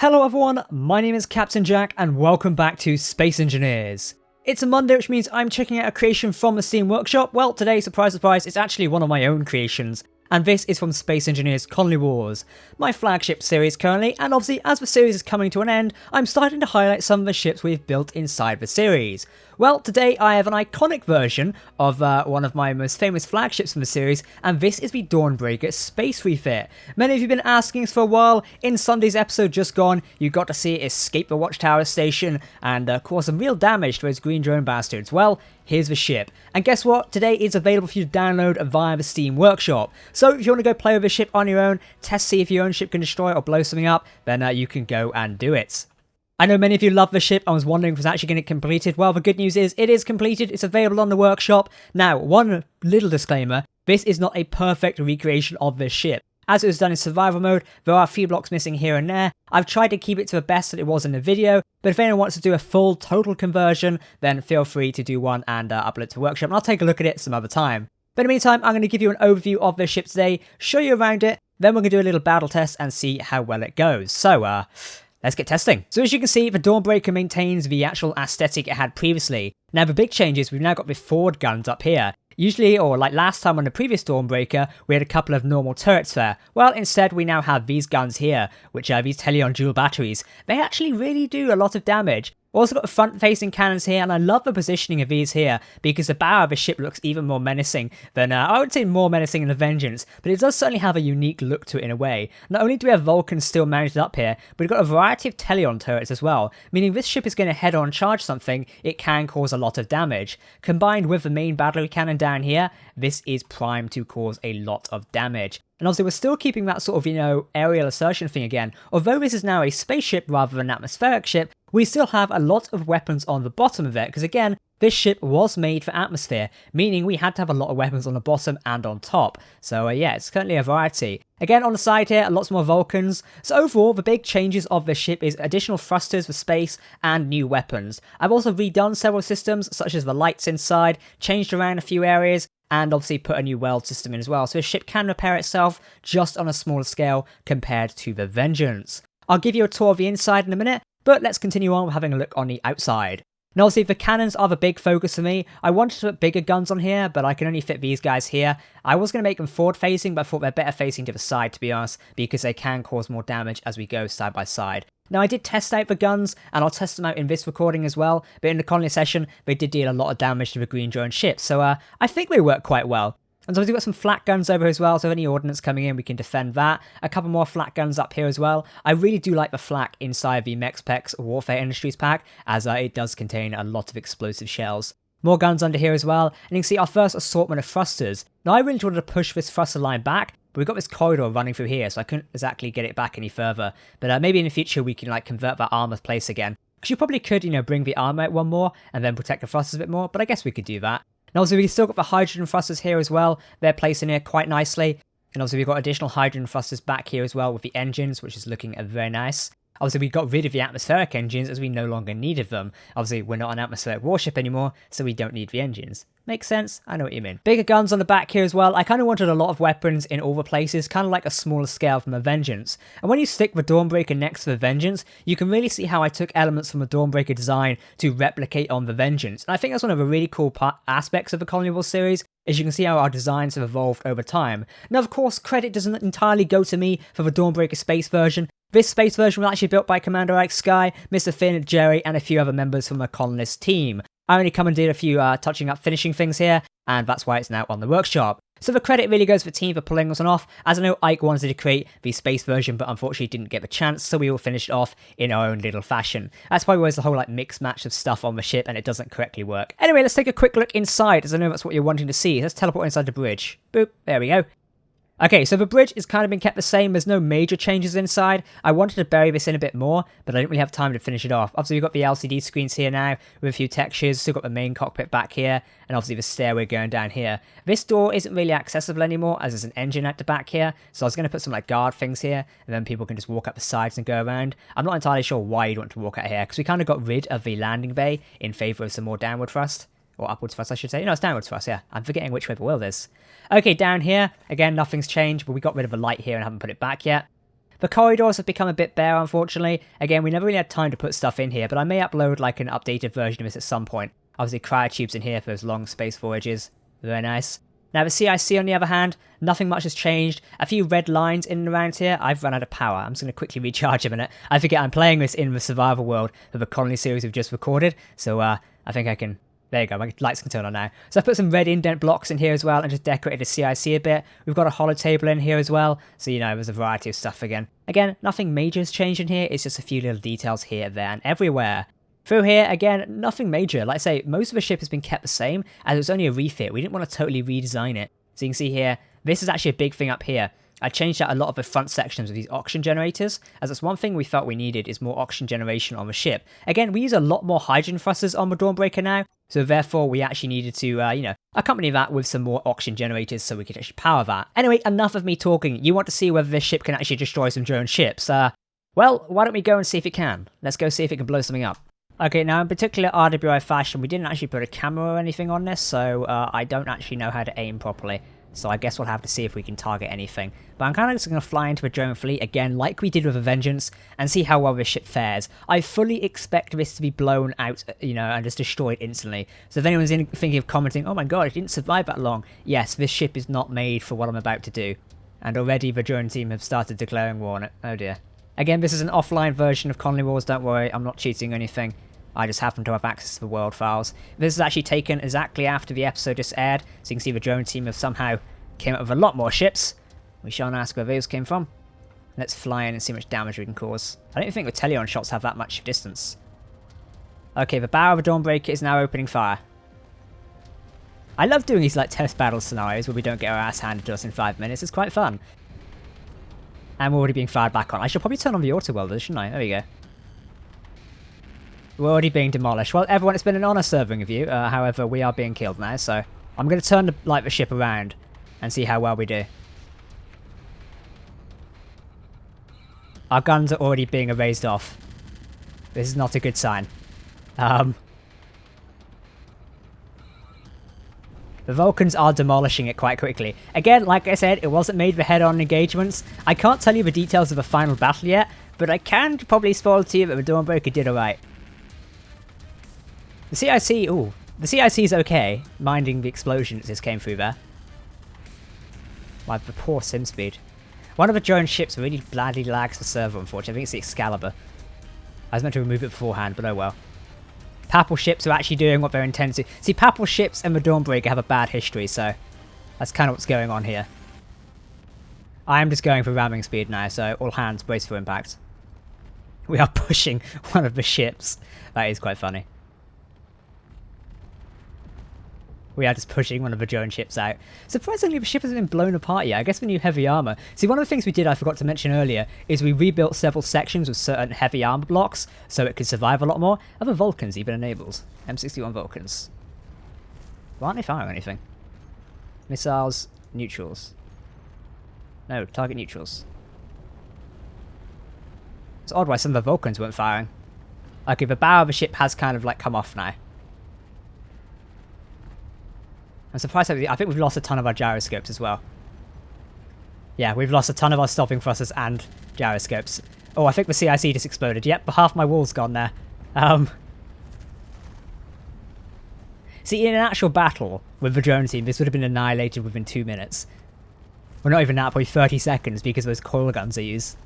Hello everyone, my name is Captain Jack and welcome back to Space Engineers. It's a Monday, which means I'm checking out a creation from the Steam Workshop. Well, today, surprise surprise, it's actually one of my own creations. And this is from Space Engineers Colony Wars, my flagship series currently, and obviously as the series is coming to an end, I'm starting to highlight some of the ships we've built inside the series. Well, today I have an iconic version of one of my most famous flagships from the series, and this is the Dawnbreaker Space Refit. Many of you have been asking us for a while. In Sunday's episode just gone, you got to see it escape the Watchtower station and cause some real damage to those green drone bastards. Well, here's the ship. And guess what? Today it's available for you to download via the Steam Workshop. So if you want to go play with the ship on your own, test see if your own ship can destroy it or blow something up, then you can go and do it. I know many of you love the ship. I was wondering if it was actually going to get completed. Well, the good news is it is completed. It's available on the workshop. Now, one little disclaimer. This is not a perfect recreation of this ship. As it was done in survival mode, there are a few blocks missing here and there. I've tried to keep it to the best that it was in the video, but if anyone wants to do a full total conversion, then feel free to do one and upload it to workshop, and I'll take a look at it some other time. But in the meantime, I'm going to give you an overview of this ship today, show you around it, then we're going to do a little battle test and see how well it goes. So, let's get testing. So as you can see, the Dawnbreaker maintains the actual aesthetic it had previously. Now the big change is we've now got the forward guns up here. Usually, or like last time on the previous Dawnbreaker, we had a couple of normal turrets there. Well, instead we now have these guns here, which are these Teleon dual batteries. They actually really do a lot of damage. We've also got the front-facing cannons here, and I love the positioning of these here, because the bow of the ship looks even more menacing than, I would say more menacing than the Vengeance, but it does certainly have a unique look to it in a way. Not only do we have Vulcans still mounted up here, but we've got a variety of Teleon turrets as well, meaning this ship is going to head-on charge something, it can cause a lot of damage. Combined with the main battery cannon down here, this is primed to cause a lot of damage. And obviously we're still keeping that sort of, aerial assertion thing again. Although this is now a spaceship rather than an atmospheric ship, we still have a lot of weapons on the bottom of it, because again, this ship was made for atmosphere, meaning we had to have a lot of weapons on the bottom and on top. So yeah, it's currently a variety. Again, on the side here, lots more Vulcans. So overall, the big changes of this ship is additional thrusters for space and new weapons. I've also redone several systems, such as the lights inside, changed around a few areas, and obviously put a new weld system in as well, so the ship can repair itself just on a smaller scale compared to the Vengeance. I'll give you a tour of the inside in a minute, but let's continue on with having a look on the outside. Now obviously the cannons are the big focus for me. I wanted to put bigger guns on here, but I can only fit these guys here. I was going to make them forward facing, but I thought they're better facing to the side, to be honest, because they can cause more damage as we go side by side. Now I did test out the guns, and I'll test them out in this recording as well, but in the colony session, they did deal a lot of damage to the green drone ship, so I think they work quite well. And so we've got some flak guns over as well, so if any ordnance coming in, we can defend that. A couple more flak guns up here as well. I really do like the flak inside the MechSpecs Warfare Industries pack, as it does contain a lot of explosive shells. More guns under here as well, and you can see our first assortment of thrusters. Now I really wanted to push this thruster line back, but we've got this corridor running through here, so I couldn't exactly get it back any further. But maybe in the future we can convert that armor place again. Because you probably could, bring the armor out one more, and then protect the thrusters a bit more, but I guess we could do that. And obviously we've still got the hydrogen thrusters here as well. They're placed in here quite nicely. And obviously we've got additional hydrogen thrusters back here as well with the engines, which is looking very nice. Obviously we got rid of the atmospheric engines as we no longer needed them. Obviously we're not an atmospheric warship anymore, so we don't need the engines. Makes sense? I know what you mean. Bigger guns on the back here as well. I kind of wanted a lot of weapons in all the places, kind of like a smaller scale from a Vengeance. And when you stick the Dawnbreaker next to the Vengeance, you can really see how I took elements from the Dawnbreaker design to replicate on the Vengeance. And I think that's one of the really cool aspects of the Colony Wars series, is you can see how our designs have evolved over time. Now of course, credit doesn't entirely go to me for the Dawnbreaker space version. This space version was actually built by Commander Ike Sky, Mr. Finn, Jerry, and a few other members from the colonist team. I only come and did a few touching up finishing things here, and that's why it's now on the workshop. So the credit really goes to the team for pulling this one off, as I know Ike wanted to create the space version, but unfortunately didn't get the chance, so we all finished it off in our own little fashion. That's probably always the whole mixed match of stuff on the ship, and it doesn't correctly work. Anyway, let's take a quick look inside, as I know that's what you're wanting to see. Let's teleport inside the bridge. Boop, there we go. Okay, so the bridge has kind of been kept the same. There's no major changes inside. I wanted to bury this in a bit more, but I didn't really have time to finish it off. Obviously, we've got the LCD screens here now with a few textures. Still got the main cockpit back here, and obviously the stairway going down here. This door isn't really accessible anymore, as there's an engine at the back here. So I was going to put some guard things here, and then people can just walk up the sides and go around. I'm not entirely sure why you'd want to walk out here, because we kind of got rid of the landing bay in favour of some more downward thrust. Or upwards thrust, I should say. No, it's downwards thrust, yeah. I'm forgetting which way the world is. Okay, down here, again, nothing's changed, but we got rid of a light here and haven't put it back yet. The corridors have become a bit bare, unfortunately. Again, we never really had time to put stuff in here, but I may upload like an updated version of this at some point. Obviously, cryotubes in here for those long space voyages. Very nice. Now, the CIC, on the other hand, nothing much has changed. A few red lines in and around here. I've run out of power. I'm just going to quickly recharge a minute. I forget I'm playing this in the survival world for the colony series we've just recorded. So, I think I can... There you go, my lights can turn on now. So I put some red indent blocks in here as well and just decorated the CIC a bit. We've got a hollow table in here as well. So, you know, there's a variety of stuff again. Again, nothing major has changed in here. It's just a few little details here, there, and everywhere. Through here, again, nothing major. Like I say, most of the ship has been kept the same, as it was only a refit. We didn't want to totally redesign it. So you can see here, this is actually a big thing up here. I changed out a lot of the front sections of these oxygen generators, as it's one thing we felt we needed is more oxygen generation on the ship. Again, we use a lot more hydrogen thrusters on the Dawnbreaker now, so therefore we actually needed to, accompany that with some more oxygen generators so we could actually power that. Anyway, enough of me talking. You want to see whether this ship can actually destroy some drone ships. Well, why don't we go and see if it can? Let's go see if it can blow something up. Okay, now in particular RWI fashion, we didn't actually put a camera or anything on this, so I don't actually know how to aim properly. So I guess we'll have to see if we can target anything. But I'm kind of just going to fly into a drone fleet again, like we did with a Vengeance, and see how well this ship fares. I fully expect this to be blown out, and just destroyed instantly. So if anyone's thinking of commenting, oh my god, it didn't survive that long. Yes, this ship is not made for what I'm about to do. And already the drone team have started declaring war on it. Oh dear. Again, this is an offline version of Colony Wars, don't worry, I'm not cheating or anything. I just happen to have access to the world files. This is actually taken exactly after the episode just aired, so you can see the drone team have somehow came up with a lot more ships. We shan't ask where those came from. Let's fly in and see how much damage we can cause. I don't think the Teleon shots have that much distance. Okay, the bow of the Dawnbreaker is now opening fire. I love doing these like test battle scenarios where we don't get our ass handed to us in 5 minutes. It's quite fun. And we're already being fired back on. I should probably turn on the auto-welders, shouldn't I? There we go. We're already being demolished. Well, everyone, it's been an honour serving with you. However, we are being killed now, so I'm going to turn the ship around and see how well we do. Our guns are already being erased off. This is not a good sign. The Vulcans are demolishing it quite quickly. Again, like I said, it wasn't made for head-on engagements. I can't tell you the details of the final battle yet, but I can probably spoil to you that the Dawnbreaker did alright. The CIC, the CIC is okay, minding the explosion that just came through there. Like the poor sim speed. One of the drone ships really badly lags the server, unfortunately. I think it's the Excalibur. I was meant to remove it beforehand, but oh well. Papal ships are actually doing what they're intended to. See, Papal ships and the Dawnbreaker have a bad history, so that's kind of what's going on here. I am just going for ramming speed now, so all hands brace for impact. We are pushing one of the ships. That is quite funny. We are just pushing one of the drone ships out. Surprisingly, the ship hasn't been blown apart yet. I guess we need heavy armor. See, one of the things we did, I forgot to mention earlier, is we rebuilt several sections with certain heavy armor blocks, so it could survive a lot more. Other Vulcans even enabled. M61 Vulcans. Why aren't they firing anything? Missiles, neutrals. No, target neutrals. It's odd why some of the Vulcans weren't firing. Okay, the bow of the ship has kind of like come off now. I'm surprised. I think we've lost a ton of our gyroscopes as well. Yeah, we've lost a ton of our stopping thrusters and gyroscopes. Oh, I think the CIC just exploded. Yep, half my wall's gone there. See, in an actual battle with the drone team, this would have been annihilated within 2 minutes. Well, not even that, probably 30 seconds because of those coil guns they use.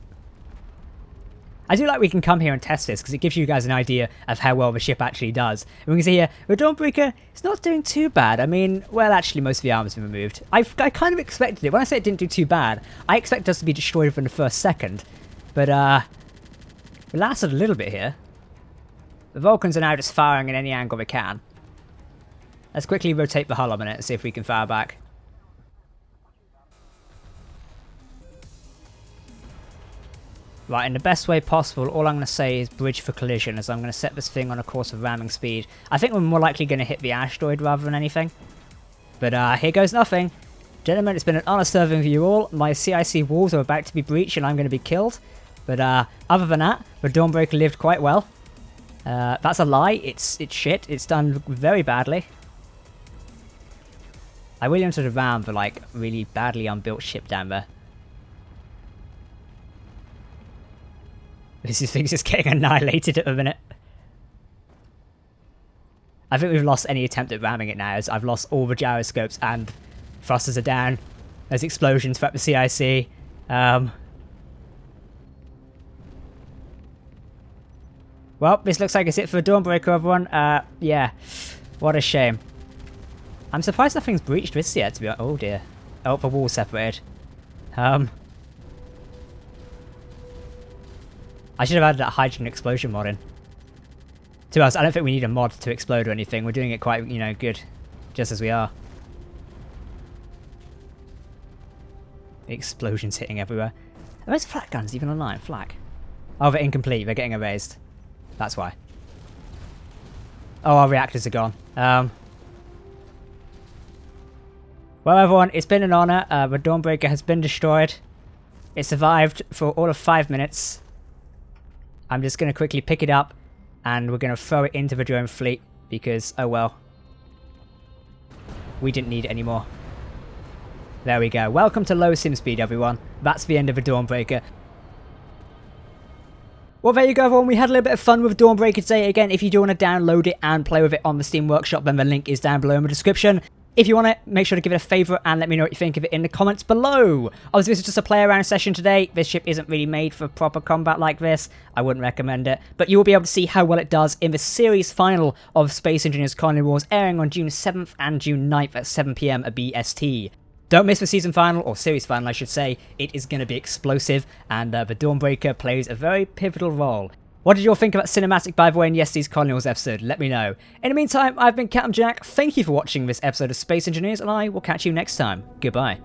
I do like we can come here and test this because it gives you guys an idea of how well the ship actually does. And we can see here, the Dawnbreaker is not doing too bad. I mean, well, actually, most of the armor's been removed. I kind of expected it. When I say it didn't do too bad, I expected us to be destroyed within the first second. But, we lasted a little bit here. The Vulcans are now just firing in any angle they can. Let's quickly rotate the hull a minute and see if we can fire back. Right, in the best way possible, all I'm going to say is bridge for collision, as I'm going to set this thing on a course of ramming speed. I think we're more likely going to hit the asteroid rather than anything. But here goes nothing. Gentlemen, it's been an honour serving with you all. My CIC walls are about to be breached and I'm going to be killed. But other than that, the Dawnbreaker lived quite well. That's a lie. It's shit. It's done very badly. I really wanted to ram the, like, really badly unbuilt ship down there. This thing's just getting annihilated at the minute. I think we've lost any attempt at ramming it now, as I've lost all the gyroscopes and thrusters are down. There's explosions throughout the CIC. Well, this looks like it's it for Dawnbreaker, everyone. Yeah. What a shame. I'm surprised nothing's breached this yet, to be honest. Oh dear. Oh, the wall's separated. I should have added that hydrogen explosion mod in. To be honest, I don't think we need a mod to explode or anything. We're doing it quite, you know, good. Just as we are. The explosions hitting everywhere. Are those flak guns even online? Flak. Oh, they're incomplete. They're getting erased. That's why. Oh, our reactors are gone. Well, everyone, it's been an honor. The Dawnbreaker has been destroyed. It survived for all of 5 minutes. I'm just going to quickly pick it up, and we're going to throw it into the drone fleet, because, oh well. We didn't need it anymore. There we go. Welcome to low sim speed, everyone. That's the end of the Dawnbreaker. Well, there you go, everyone. We had a little bit of fun with Dawnbreaker today. Again, if you do want to download it and play with it on the Steam Workshop, then the link is down below in the description. If you want it, make sure to give it a favourite and let me know what you think of it in the comments below. Obviously, this is just a play around session today. This ship isn't really made for proper combat like this. I wouldn't recommend it. But you will be able to see how well it does in the series final of Space Engineers Colony Wars, airing on June 7th and June 9th at 7 PM BST. Don't miss the season final, or series final I should say. It is going to be explosive, and the Dawnbreaker plays a very pivotal role. What did you all think about cinematic, by the way, in yesterday's Colony Wars episode? Let me know. In the meantime, I've been Captain Jack. Thank you for watching this episode of Space Engineers, and I will catch you next time. Goodbye.